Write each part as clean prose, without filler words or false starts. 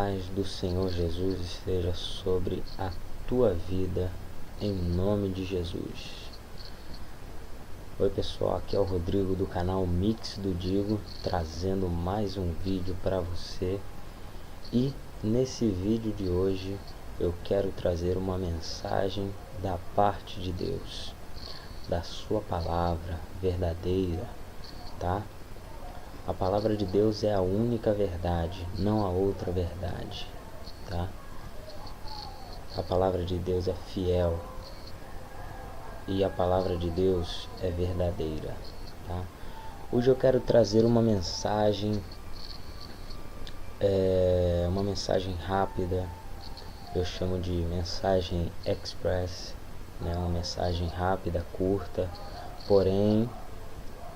paz do Senhor Jesus esteja sobre a tua vida, em nome de Jesus. Oi pessoal, aqui é o Rodrigo do canal Mix do Digo, trazendo mais um vídeo para você. E nesse vídeo de hoje eu quero trazer uma mensagem da parte de Deus, da sua palavra verdadeira, tá? A palavra de Deus é a única verdade, não há outra verdade, tá? A palavra de Deus é fiel e a palavra de Deus é verdadeira, tá? Hoje eu quero trazer uma mensagem rápida. Eu chamo de mensagem express, né? Uma mensagem rápida, curta, porém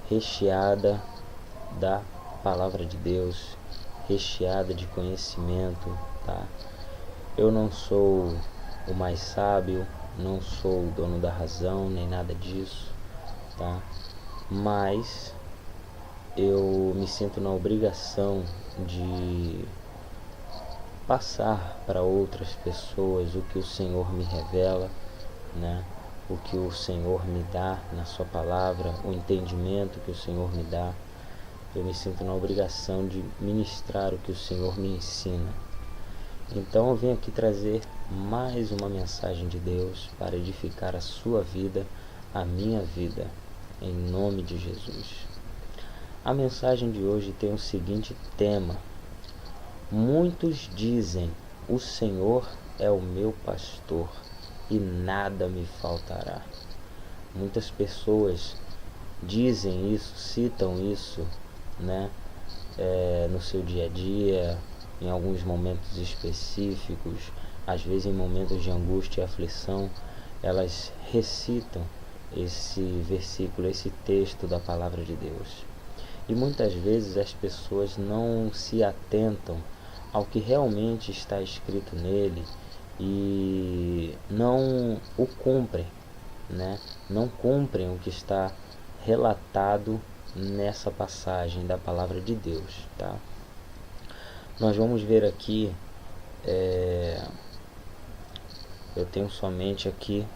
recheada da palavra de Deus, recheada de conhecimento, tá? Eu não sou o mais sábio, não sou o dono da razão, nem nada disso, tá? Mas eu me sinto na obrigação de passar para outras pessoas o que o Senhor me revela, né? O que o Senhor me dá na sua palavra, o entendimento que o Senhor me dá. Eu me sinto na obrigação de ministrar o que o Senhor me ensina. Então eu venho aqui trazer mais uma mensagem de Deus para edificar a sua vida, a minha vida, em nome de Jesus. A mensagem de hoje tem o seguinte tema: muitos dizem, o Senhor é o meu pastor e nada me faltará. Muitas pessoas dizem isso, citam isso, né? No seu dia a dia, em alguns momentos específicos, às vezes em momentos de angústia e aflição, elas recitam esse versículo, esse texto da palavra de Deus. E muitas vezes as pessoas não se atentam ao que realmente está escrito nele e não o cumprem, né? Não cumprem o que está relatado nessa passagem da palavra de Deus, tá? Nós vamos ver aqui, eu tenho somente aqui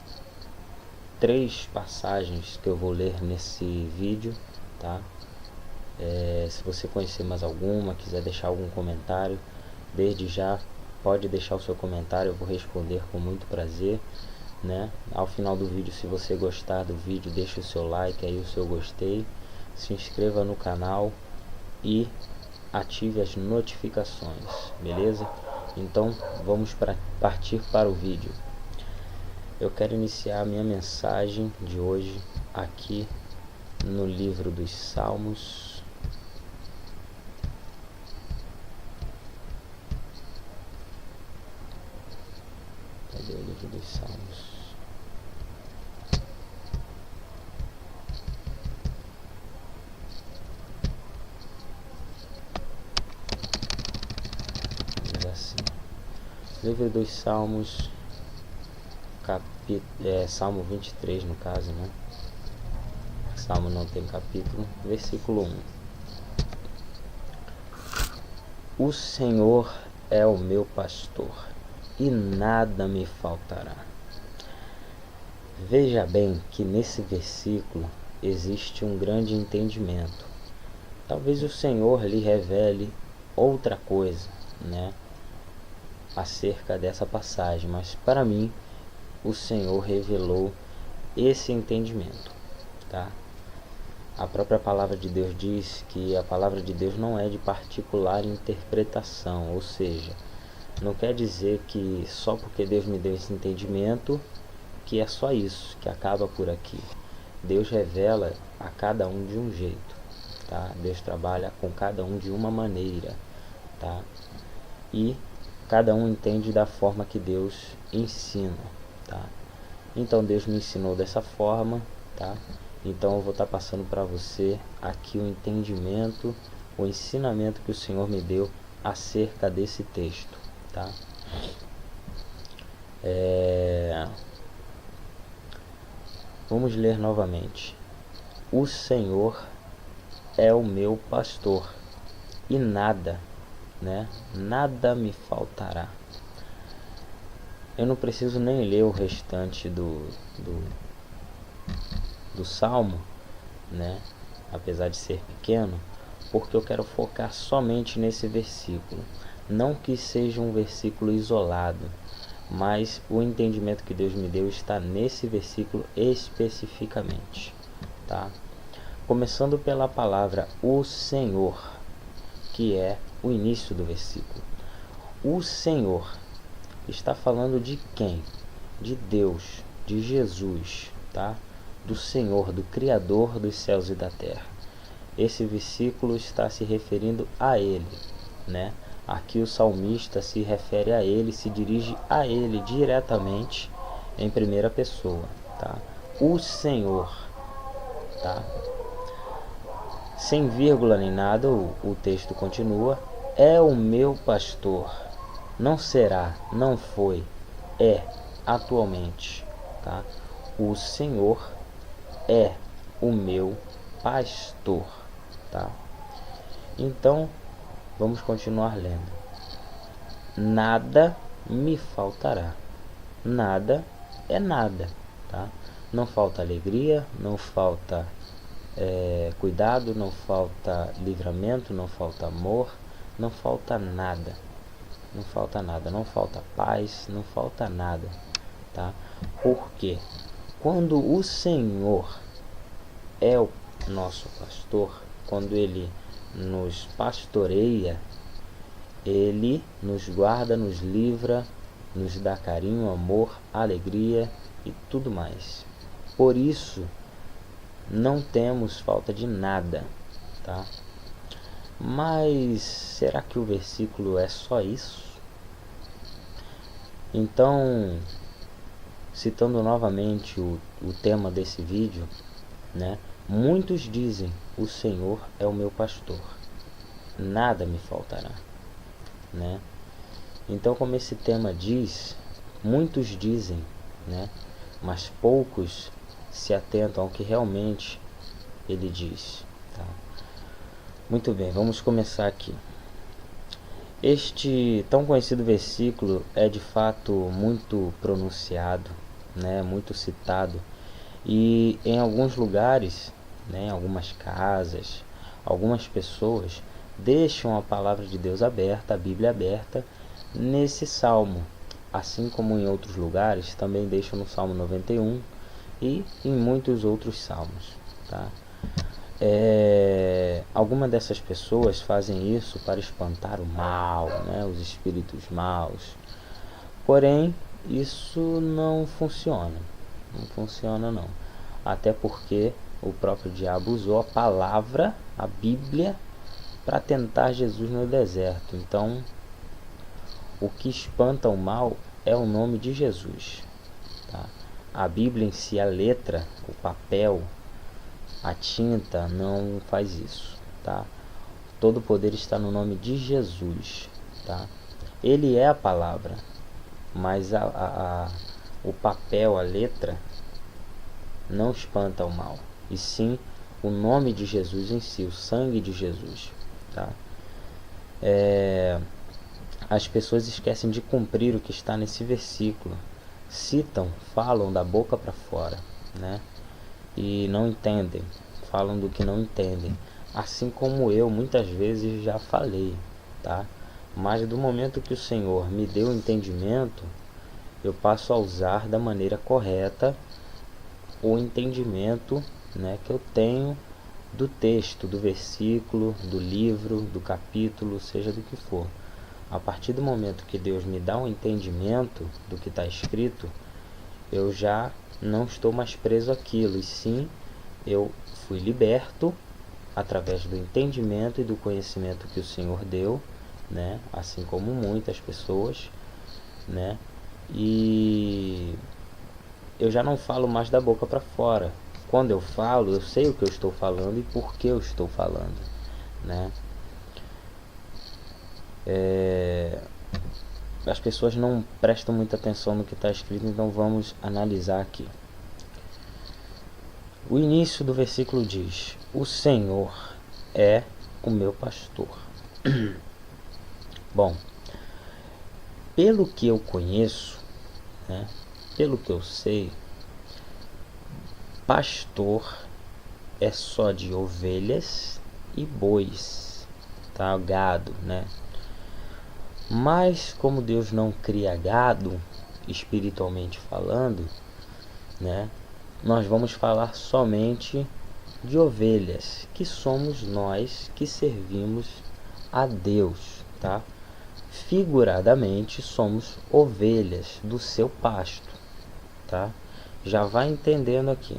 3 passagens que eu vou ler nesse vídeo, tá? Se você conhecer mais alguma, quiser deixar algum comentário, desde já pode deixar o seu comentário, eu vou responder com muito prazer, né? Ao final do vídeo, se você gostar do vídeo, deixa o seu like aí, o seu gostei, se inscreva no canal e ative as notificações, beleza? Então vamos partir para o vídeo. Eu quero iniciar a minha mensagem de hoje aqui no livro dos Salmos. Cadê o livro dos Salmos? Diz assim: livro dos Salmos, Salmo 23 no caso, né? Salmo não tem capítulo. Versículo 1: o Senhor é o meu pastor e nada me faltará. Veja bem que nesse versículo existe um grande entendimento. Talvez o Senhor lhe revele outra coisa, né, acerca dessa passagem, mas para mim o Senhor revelou esse entendimento, tá? A própria palavra de Deus diz que a palavra de Deus não é de particular interpretação, ou seja, não quer dizer que só porque Deus me deu esse entendimento, que é só isso, que acaba por aqui. Deus revela a cada um de um jeito, tá? Deus trabalha com cada um de uma maneira, tá? E cada um entende da forma que Deus ensina, tá? Então Deus me ensinou dessa forma, tá? Então eu vou estar passando para você aqui o entendimento, o ensinamento que o Senhor me deu acerca desse texto, tá? Vamos ler novamente. O Senhor é o meu pastor e nada né? Nada me faltará. Eu não preciso nem ler o restante do Salmo, né? Apesar de ser pequeno, porque eu quero focar somente nesse versículo. Não que seja um versículo isolado, mas o entendimento que Deus me deu está nesse versículo especificamente, tá? Começando pela palavra o Senhor, que é o início do versículo. O Senhor está falando de quem? De Deus, de Jesus, tá? Do Senhor, do Criador dos céus e da terra. Esse versículo está se referindo a Ele, né? Aqui o salmista se refere a Ele, se dirige a Ele diretamente em primeira pessoa, tá? O Senhor, tá? Sem vírgula nem nada, o texto continua. É o meu pastor. Não será, não foi, é atualmente, tá? O Senhor é o meu pastor, tá? Então, vamos continuar lendo. Nada me faltará. Nada é nada, tá? Não falta alegria, não falta cuidado, não falta livramento, não falta amor, não falta nada. Não falta nada, não falta paz, não falta nada, tá? Porque quando o Senhor é o nosso pastor, quando Ele nos pastoreia, Ele nos guarda, nos livra, nos dá carinho, amor, alegria e tudo mais. Por isso, não temos falta de nada, tá? Mas será que o versículo é só isso? Então, citando novamente o tema desse vídeo, né? Muitos dizem: o Senhor é o meu pastor, nada me faltará, né? Então, como esse tema diz, muitos dizem, né? Mas poucos se atentam ao que realmente ele diz, tá? Muito bem, vamos começar aqui. Este tão conhecido versículo é de fato muito pronunciado, né? Muito citado, e em alguns lugares, né? Em algumas casas, algumas pessoas deixam a palavra de Deus aberta, a Bíblia aberta, nesse salmo, assim como em outros lugares também deixam no Salmo 91 e em muitos outros salmos, tá? Algumas dessas pessoas fazem isso para espantar o mal, né? Os espíritos maus. Porém, isso não funciona. Não funciona não. Até porque o próprio diabo usou a palavra, a Bíblia, para tentar Jesus no deserto. Então, o que espanta o mal é o nome de Jesus, tá? A Bíblia em si, a letra, o papel, a tinta não faz isso, tá? Todo o poder está no nome de Jesus, tá? Ele é a palavra, mas o papel, a letra, não espanta o mal, e sim o nome de Jesus em si, o sangue de Jesus, tá? As pessoas esquecem de cumprir o que está nesse versículo, citam, falam da boca para fora, né? E não entendem, falam do que não entendem, assim como eu muitas vezes já falei, tá? Mas do momento que o Senhor me deu o entendimento, eu passo a usar da maneira correta o entendimento, né, que eu tenho do texto, do versículo, do livro, do capítulo, seja do que for. A partir do momento que Deus me dá um entendimento do que está escrito, eu já não estou mais preso àquilo, e sim, eu fui liberto através do entendimento e do conhecimento que o Senhor deu, né? Assim como muitas pessoas, né? E eu já não falo mais da boca para fora. Quando eu falo, eu sei o que eu estou falando e por que eu estou falando, né? As pessoas não prestam muita atenção no que está escrito, então vamos analisar aqui. O início do versículo diz: o Senhor é o meu pastor. Bom, pelo que eu conheço, né, pelo que eu sei, pastor é só de ovelhas e bois, tá? Gado, né? Mas como Deus não cria gado, espiritualmente falando, né? Nós vamos falar somente de ovelhas, que somos nós que servimos a Deus, tá? Figuradamente somos ovelhas do seu pasto, tá? Já vai entendendo aqui.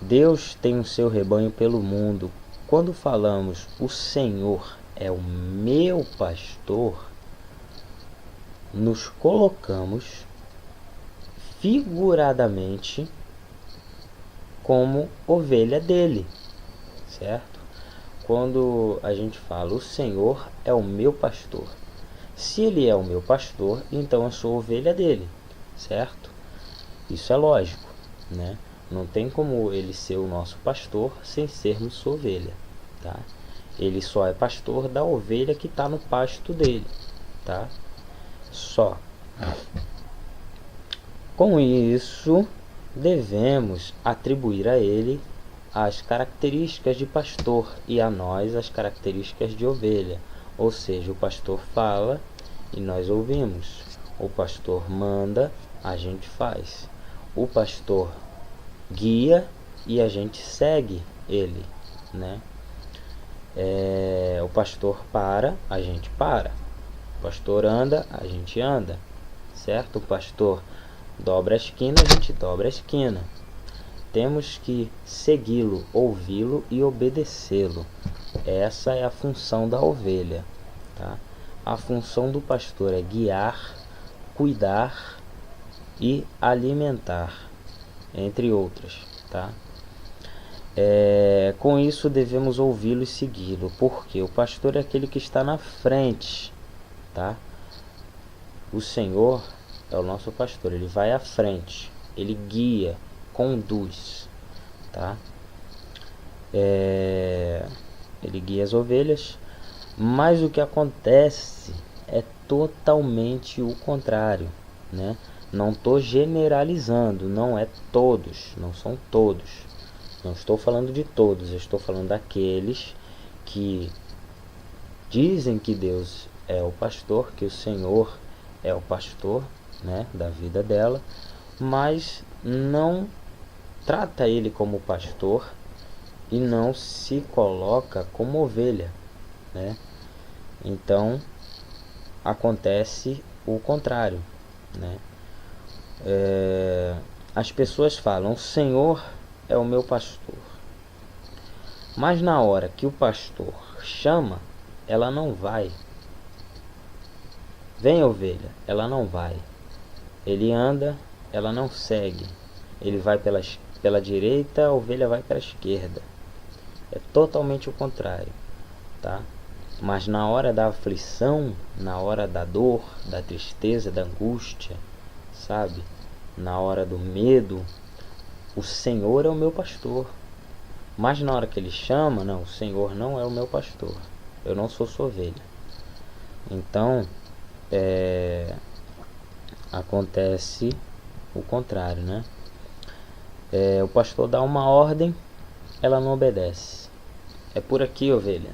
Deus tem o seu rebanho pelo mundo. Quando falamos o Senhor é o meu pastor, nos colocamos figuradamente como ovelha dele, certo? Quando a gente fala o Senhor é o meu pastor, se ele é o meu pastor, então eu sou ovelha dele, certo? Isso é lógico, né? Não tem como ele ser o nosso pastor sem sermos sua ovelha, tá? Ele só é pastor da ovelha que está no pasto dele, tá? Só. Com isso, devemos atribuir a ele as características de pastor e a nós as características de ovelha. Ou seja, o pastor fala e nós ouvimos. O pastor manda, a gente faz. O pastor guia e a gente segue ele, né? O pastor para, a gente para. O pastor anda, a gente anda, certo? O pastor dobra a esquina, a gente dobra a esquina. Temos que segui-lo, ouvi-lo e obedecê-lo. Essa é a função da ovelha, tá? A função do pastor é guiar, cuidar e alimentar, entre outras, tá? Com isso devemos ouvi-lo e segui-lo, porque o pastor é aquele que está na frente, tá? O Senhor é o nosso pastor, ele vai à frente, ele guia, conduz, tá? Ele guia as ovelhas, mas o que acontece é totalmente o contrário, né? Não estou generalizando, não é todos, não são todos. Não estou falando de todos, eu estou falando daqueles que dizem que Deus é o pastor, que o Senhor é o pastor, né, da vida dela, mas não trata ele como pastor e não se coloca como ovelha, né? Então acontece o contrário, né? As pessoas falam: o Senhor é o meu pastor, mas na hora que o pastor chama, ela não vai. Vem, ovelha, ela não vai. Ele anda, ela não segue. Ele vai pela direita, a ovelha vai para a esquerda. É totalmente o contrário, tá? Mas na hora da aflição, na hora da dor, da tristeza, da angústia, sabe? Na hora do medo, o Senhor é o meu pastor. Mas na hora que ele chama, não, o Senhor não é o meu pastor. Eu não sou sua ovelha. Então, acontece o contrário, né? O pastor dá uma ordem, ela não obedece. É por aqui, ovelha.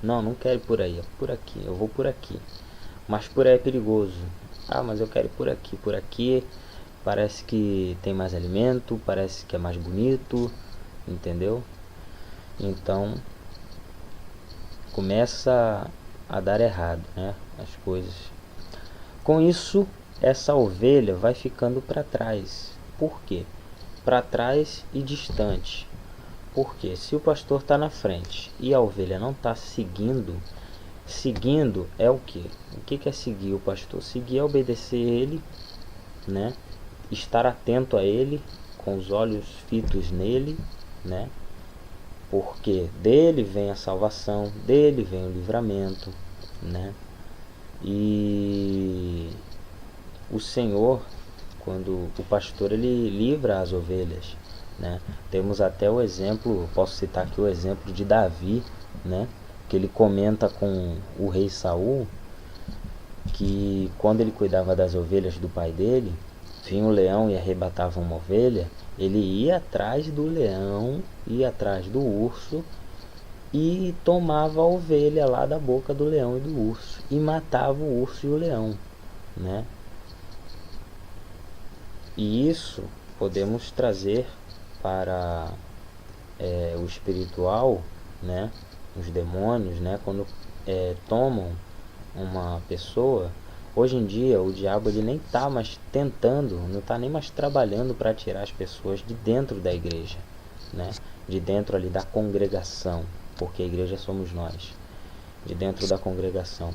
Não, não quero ir por aí, é por aqui, eu vou por aqui. Mas por aí é perigoso. Ah, mas eu quero ir por aqui. Por aqui parece que tem mais alimento, parece que é mais bonito, entendeu? Então começa a dar errado, né, as coisas. Com isso, essa ovelha vai ficando para trás. Por quê? Para trás e distante. Porque se o pastor está na frente e a ovelha não está seguindo é o quê? O que é seguir o pastor? Seguir é obedecer ele, né? Estar atento a ele, com os olhos fitos nele, né? Porque dele vem a salvação, dele vem o livramento, né? E o Senhor, quando o pastor, ele livra as ovelhas, né? Temos até o exemplo, posso citar aqui o exemplo de Davi, né? que ele comenta com o rei Saul que quando ele cuidava das ovelhas do pai dele, vinha um leão e arrebatava uma ovelha, ele ia atrás do leão, ia atrás do urso e tomava a ovelha lá da boca do leão e do urso e matava o urso e o leão, né? E isso podemos trazer para o espiritual, né? Os demônios, né? Quando tomam uma pessoa, hoje em dia o diabo ele nem está mais tentando, não está nem mais trabalhando para tirar as pessoas de dentro da igreja, né? De dentro ali da congregação, porque a igreja somos nós, de dentro da congregação.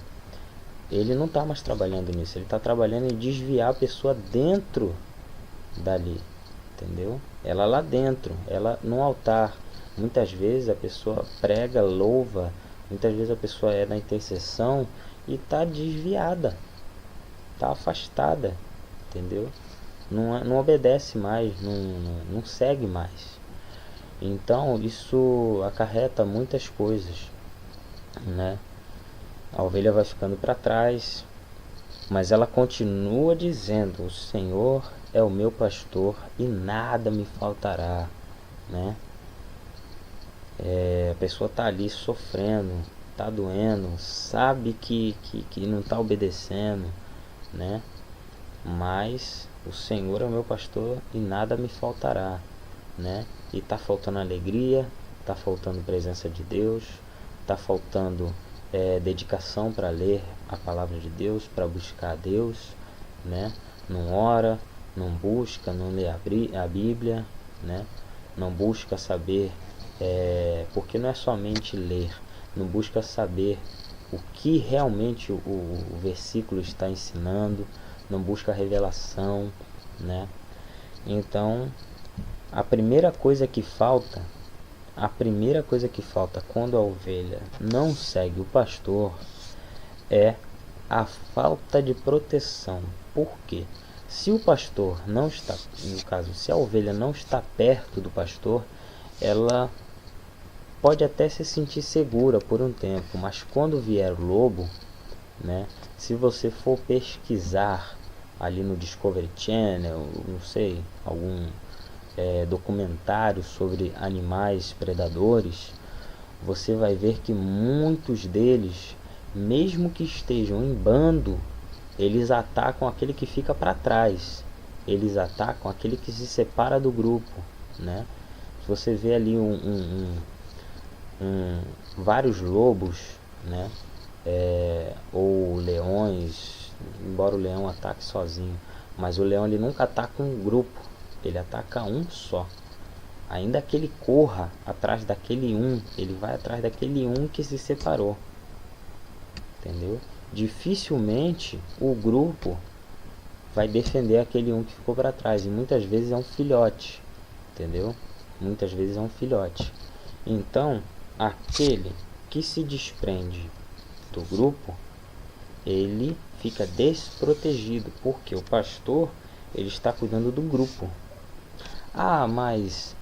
Ele não está mais trabalhando nisso, ele está trabalhando em desviar a pessoa dentro dali, entendeu? Ela lá dentro, ela no altar. Muitas vezes a pessoa prega, louva, muitas vezes a pessoa é na intercessão e está desviada, está afastada, entendeu? Não obedece mais, não segue mais. Então isso acarreta muitas coisas, né? A ovelha vai ficando para trás, mas ela continua dizendo: o Senhor é o meu pastor e nada me faltará, né? A pessoa está ali sofrendo, está doendo, sabe que não está obedecendo, né? Mas o Senhor é o meu pastor e nada me faltará, né? E está faltando alegria, está faltando presença de Deus, está faltando dedicação para ler a palavra de Deus, para buscar a Deus, né? Não ora, não busca, não lê a Bíblia, né? Não busca saber, porque não é somente ler, não busca saber o que realmente o versículo está ensinando, não busca revelação, né? Então, a primeira coisa que falta quando a ovelha não segue o pastor é a falta de proteção. Por quê? Se o pastor não está, no caso, se a ovelha não está perto do pastor, ela pode até se sentir segura por um tempo, mas quando vier o lobo, né? Se você for pesquisar ali no Discovery Channel, não sei, algum documentário sobre animais predadores, você vai ver que muitos deles, mesmo que estejam em bando, eles atacam aquele que fica para trás, eles atacam aquele que se separa do grupo, né? Se você vê ali vários lobos, né? Ou leões, embora o leão ataque sozinho, mas o leão ele nunca ataca um grupo, ele ataca um só. Ainda que ele corra atrás daquele um, ele vai atrás daquele um que se separou, entendeu? Dificilmente o grupo vai defender aquele um que ficou para trás, e muitas vezes é um filhote, entendeu? Muitas vezes é um filhote. Então, aquele que se desprende do grupo, ele fica desprotegido, porque o pastor ele está cuidando do grupo. Mas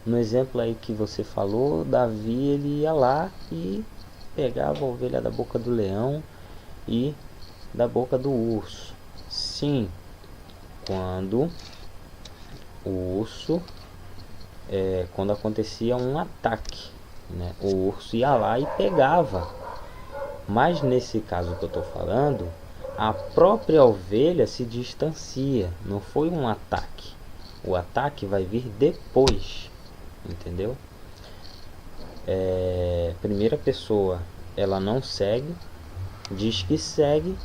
no exemplo aí que você falou, Davi ele ia lá e pegava a ovelha da boca do leão e da boca do urso. Sim, quando o urso, quando acontecia um ataque, né, o urso ia lá e pegava. Mas nesse caso que eu estou falando, a própria ovelha se distancia, não foi um ataque. O ataque vai vir depois, entendeu? Primeira pessoa, ela não segue, diz que segue,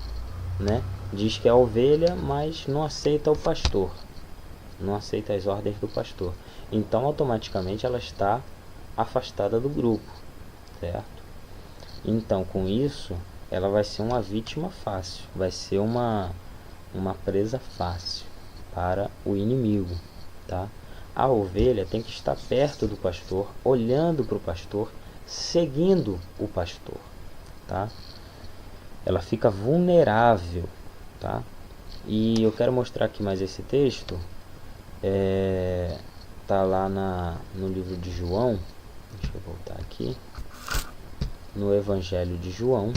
né? Diz que é a ovelha, mas não aceita o pastor, não aceita as ordens do pastor. Então, automaticamente, ela está afastada do grupo, certo? Então, com isso, ela vai ser uma vítima fácil, vai ser uma presa fácil para o inimigo, tá? A ovelha tem que estar perto do pastor, olhando para o pastor, seguindo o pastor, tá? Ela fica vulnerável, tá? E eu quero mostrar aqui mais esse texto, tá lá no livro de João. Deixa eu voltar aqui. no Evangelho de João,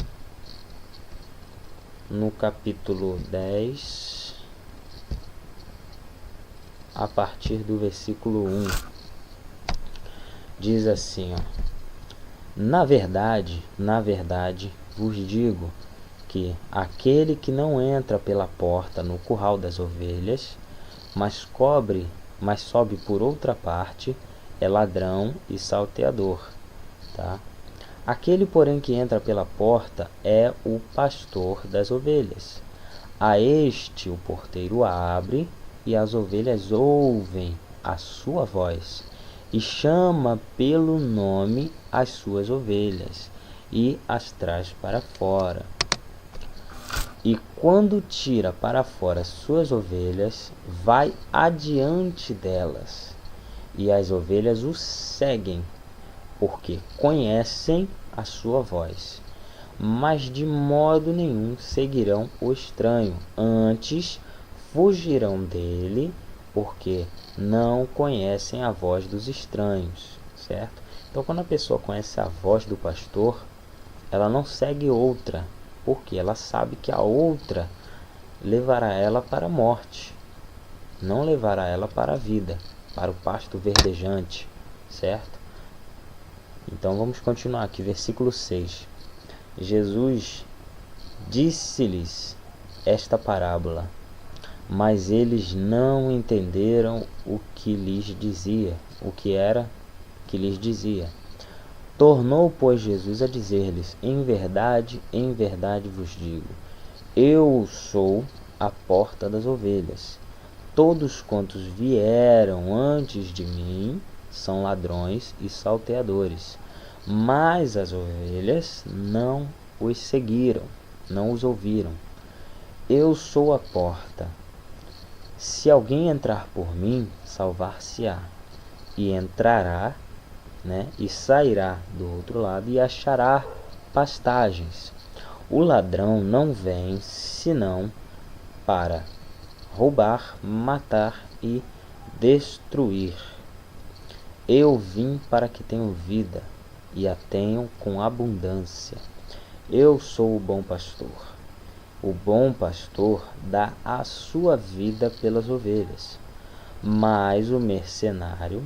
no capítulo 10, a partir do versículo 1. Diz assim, ó: na verdade, vos digo que aquele que não entra pela porta no curral das ovelhas, mas sobe por outra parte, é ladrão e salteador, tá? Aquele, porém, que entra pela porta é o pastor das ovelhas. A este o porteiro abre, e as ovelhas ouvem a sua voz, e chama pelo nome as suas ovelhas, e as traz para fora. E quando tira para fora suas ovelhas, vai adiante delas, e as ovelhas o seguem, porque conhecem a sua voz. Mas de modo nenhum seguirão o estranho, antes fugirão dele, porque não conhecem a voz dos estranhos, certo? Então, quando a pessoa conhece a voz do pastor, ela não segue outra, porque ela sabe que a outra levará ela para a morte, não levará ela para a vida, para o pasto verdejante, certo? Então vamos continuar aqui, versículo 6. Jesus disse-lhes esta parábola, mas eles não entenderam o que lhes dizia, o que era que lhes dizia. Tornou, pois, Jesus a dizer-lhes: em verdade vos digo, eu sou a porta das ovelhas. Todos quantos vieram antes de mim são ladrões e salteadores, mas as ovelhas não os seguiram, não os ouviram. Eu sou a porta. Se alguém entrar por mim, salvar-se-á, e entrará, e sairá do outro lado e achará pastagens. O ladrão não vem senão para roubar, matar e destruir. Eu vim para que tenham vida e a tenham com abundância. Eu sou o bom pastor. O bom pastor dá a sua vida pelas ovelhas. Mas o mercenário,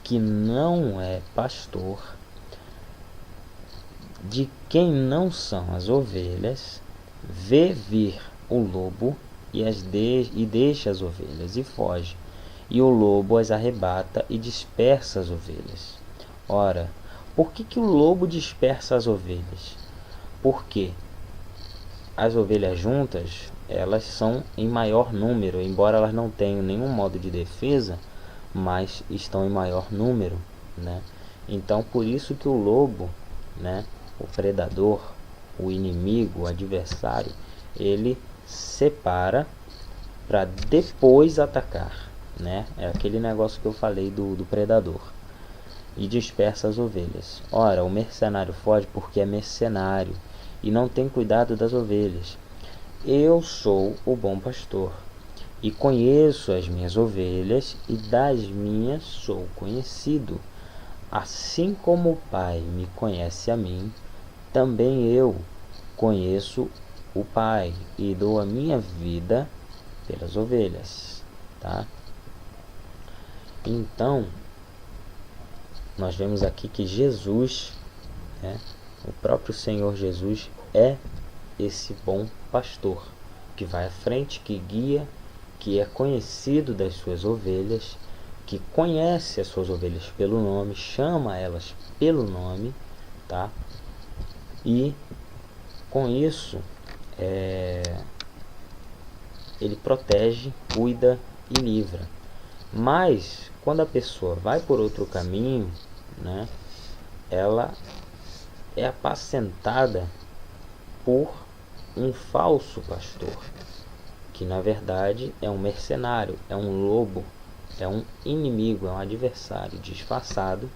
que não é pastor, de quem não são as ovelhas, vê vir o lobo e deixa as ovelhas e foge. E o lobo as arrebata e dispersa as ovelhas. Ora, por que o lobo dispersa as ovelhas? Porque as ovelhas juntas, elas são em maior número, embora elas não tenham nenhum modo de defesa, mas estão em maior número, Então, por isso que o lobo, o predador, o inimigo, o adversário, ele separa para depois atacar, É aquele negócio que eu falei do predador. E dispersa as ovelhas. Ora, o mercenário foge porque é mercenário e não tem cuidado das ovelhas. Eu sou o bom pastor e conheço as minhas ovelhas, e das minhas sou conhecido. Assim como o Pai me conhece a mim, também eu conheço o Pai e dou a minha vida pelas ovelhas, tá? Então, nós vemos aqui que Jesus, o próprio Senhor Jesus, é esse bom pastor que vai à frente, que guia, que é conhecido das suas ovelhas, que conhece as suas ovelhas pelo nome, chama elas pelo nome, tá? E com isso ele protege, cuida e livra. Mas quando a pessoa vai por outro caminho, ela é apacentada por um falso pastor, que na verdade é um mercenário, é um lobo, é um inimigo, é um adversário disfarçado,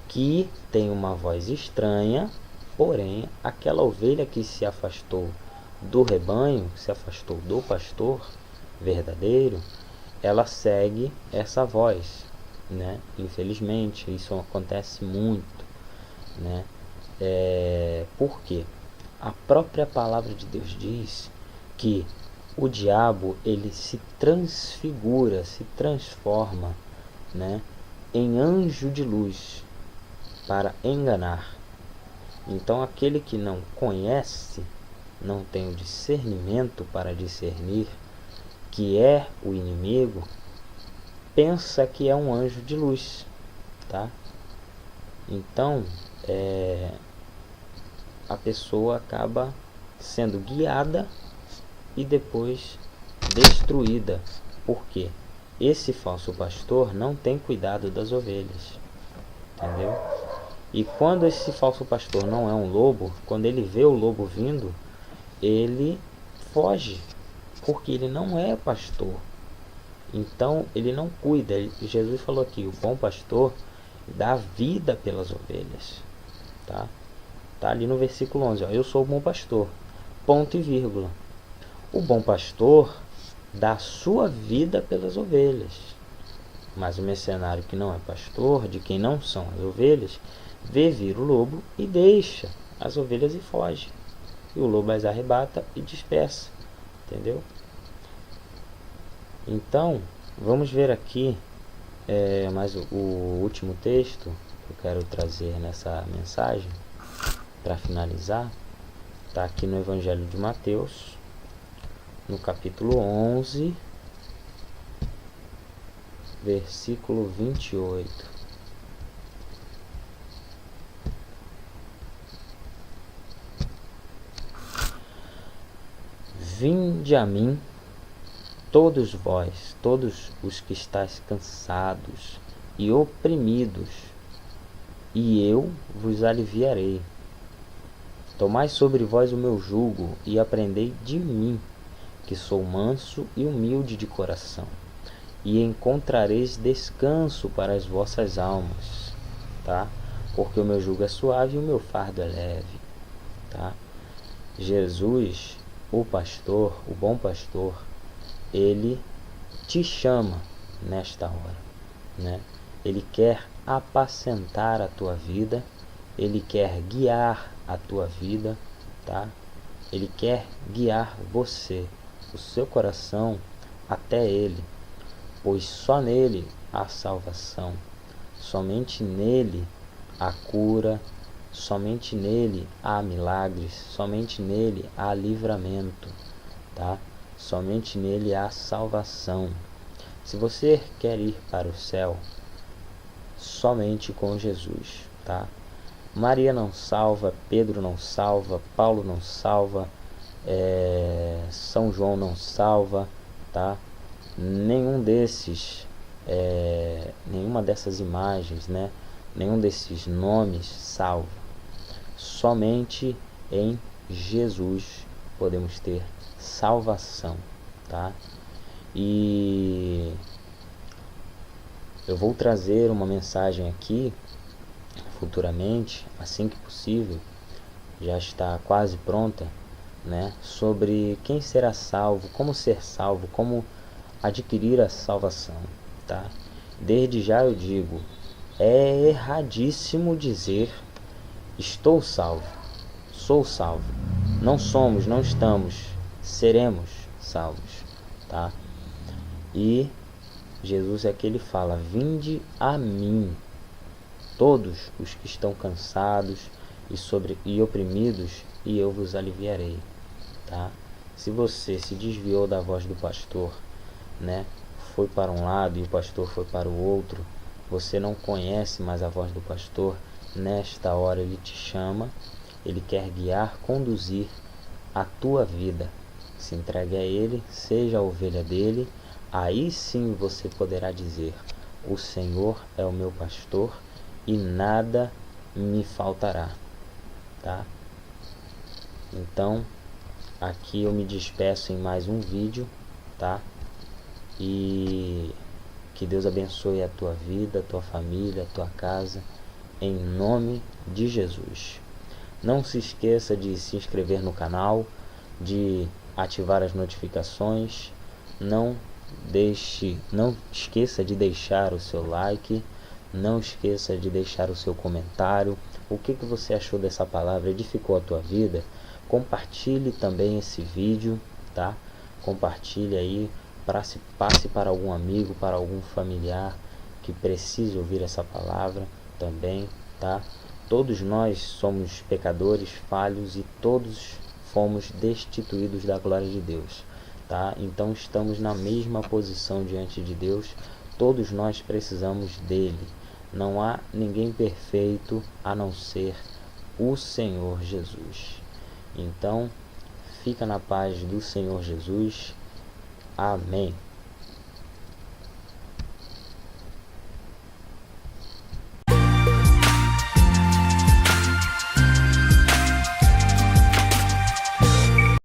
que tem uma voz estranha, porém aquela ovelha que se afastou do rebanho, se afastou do pastor verdadeiro, ela segue essa voz, Infelizmente isso acontece muito, Por quê? A própria palavra de Deus diz que o diabo, ele se transfigura, se transforma, né, em anjo de luz para enganar. Então aquele que não conhece, não tem o discernimento para discernir que é o inimigo, pensa que é um anjo de luz, tá? Então a pessoa acaba sendo guiada e depois destruída. Por quê? Esse falso pastor não tem cuidado das ovelhas, entendeu? E quando esse falso pastor não é um lobo, quando ele vê o lobo vindo, ele foge, porque ele não é pastor. Então ele não cuida. Jesus falou aqui, o bom pastor dá vida pelas ovelhas, tá? Tá ali no versículo 11, ó, eu sou o bom pastor, ponto e vírgula. O bom pastor dá a sua vida pelas ovelhas, mas o mercenário que não é pastor, de quem não são as ovelhas, vê vir o lobo e deixa as ovelhas e foge. E o lobo as arrebata e dispersa, entendeu? Então, vamos ver aqui mais o último texto que eu quero trazer nessa mensagem, para finalizar. Está aqui no Evangelho de Mateus, no capítulo 11, versículo 28. Vinde a mim, todos vós, todos os que estáis cansados e oprimidos, e eu vos aliviarei. Tomai sobre vós o meu jugo e aprendei de mim, que sou manso e humilde de coração, e encontrareis descanso para as vossas almas, tá? Porque o meu jugo é suave e o meu fardo é leve, tá? Jesus, o pastor, o bom pastor, ele te chama nesta hora, né? Ele quer apacentar a tua vida, ele quer guiar a tua vida, tá? Ele quer guiar você, o seu coração, até ele, pois só nele há salvação, somente nele há cura, somente nele há milagres, somente nele há livramento, tá? Somente nele há salvação. Se você quer ir para o céu, somente com Jesus, tá? Maria não salva, Pedro não salva, Paulo não salva, São João não salva, tá? Nenhum desses, nenhuma dessas imagens, né? Nenhum desses nomes salva. Somente em Jesus podemos ter salvação, tá? E eu vou trazer uma mensagem aqui futuramente, assim que possível, já está quase pronta, né, sobre quem será salvo, como adquirir a salvação, tá? Desde já eu digo, é erradíssimo dizer estou salvo, sou salvo. Não somos, não estamos, seremos salvos, tá? E Jesus é que ele fala, vinde a mim, todos os que estão cansados e oprimidos, e eu vos aliviarei, tá? Se você se desviou da voz do pastor, né, foi para um lado e o pastor foi para o outro, você não conhece mais a voz do pastor, nesta hora ele te chama, ele quer guiar, conduzir a tua vida. Se entregue a ele, seja a ovelha dele, aí sim você poderá dizer, o Senhor é o meu pastor e nada me faltará, tá? Então, aqui eu me despeço em mais um vídeo, tá? E que Deus abençoe a tua vida, a tua família, a tua casa, em nome de Jesus. Não se esqueça de se inscrever no canal, de ativar as notificações, não esqueça de deixar o seu like, não esqueça de deixar o seu comentário, O que você achou dessa palavra? Edificou a tua vida? Compartilhe também esse vídeo, tá? Compartilhe aí, passe para algum amigo, para algum familiar que precise ouvir essa palavra também, tá? Todos nós somos pecadores, falhos, e todos fomos destituídos da glória de Deus, tá? Então estamos na mesma posição diante de Deus. Todos nós precisamos dele. Não há ninguém perfeito a não ser o Senhor Jesus. Então, fica na paz do Senhor Jesus. Amém.